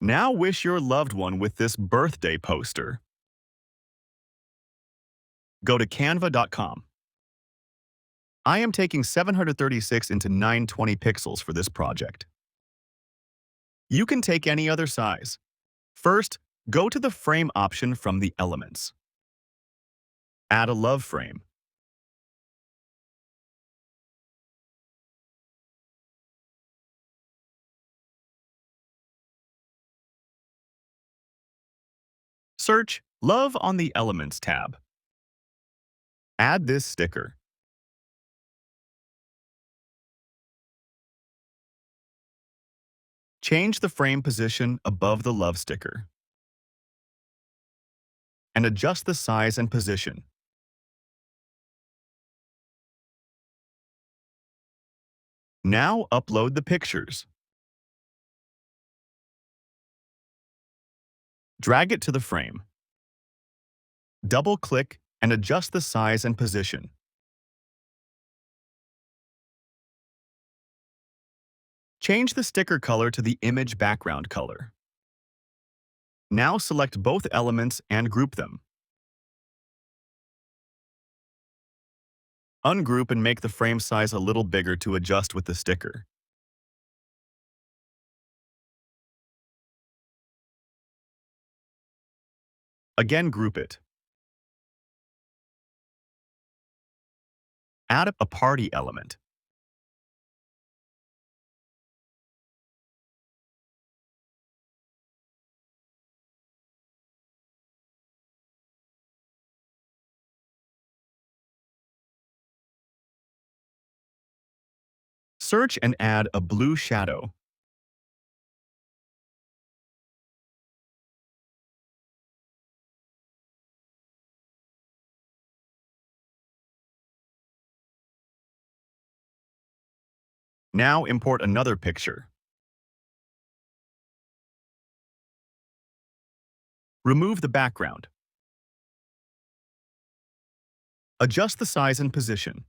Now wish your loved one with this birthday poster. Go to canva.com. I am taking 736 into 920 pixels for this project. You can take any other size. First, go to the frame option from the elements. Add a love frame. Search Love on the Elements tab. Add this sticker. Change the frame position above the love sticker and adjust the size and position. Now upload the pictures. Drag it to the frame. Double-click and adjust the size and position. Change the sticker color to the image background color. Now select both elements and group them. Ungroup and make the frame size a little bigger to adjust with the sticker. Again, group it. Add a party element. Search and add a blue shadow. Now import another picture. Remove the background. Adjust the size and position.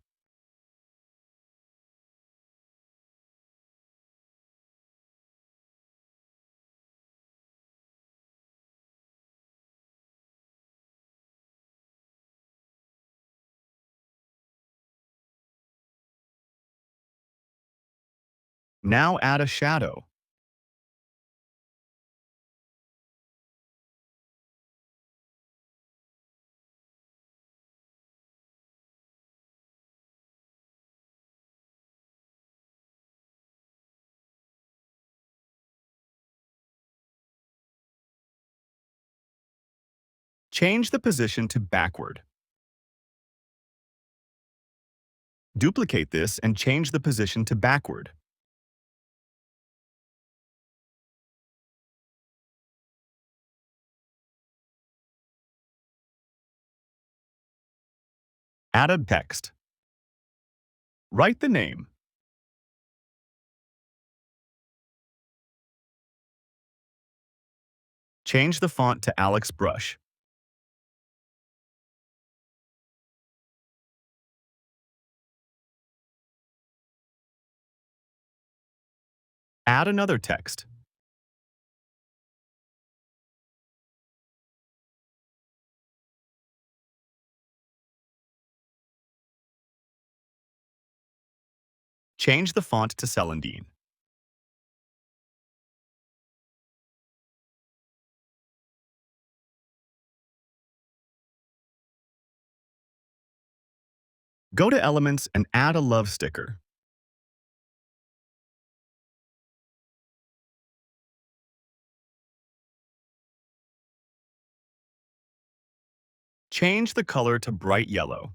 Now add a shadow. Change the position to backward. Duplicate this and change the position to backward. Add a text. Write the name. Change the font to Alex Brush. Add another text. Change the font to Celandine. Go to Elements and add a love sticker. Change the color to bright yellow.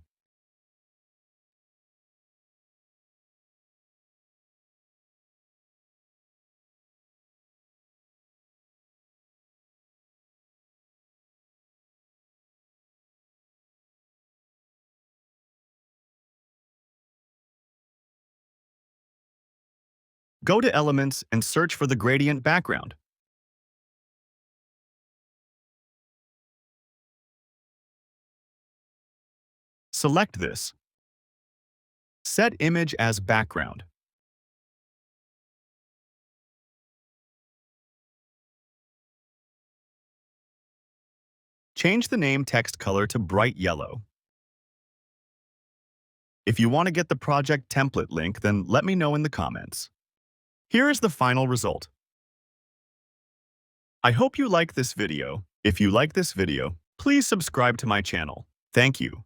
Go to Elements and search for the gradient background. Select this. Set image as background. Change the name text color to bright yellow. If you want to get the project template link, then let me know in the comments. Here is the final result. I hope you like this video. If you like this video, please subscribe to my channel. Thank you.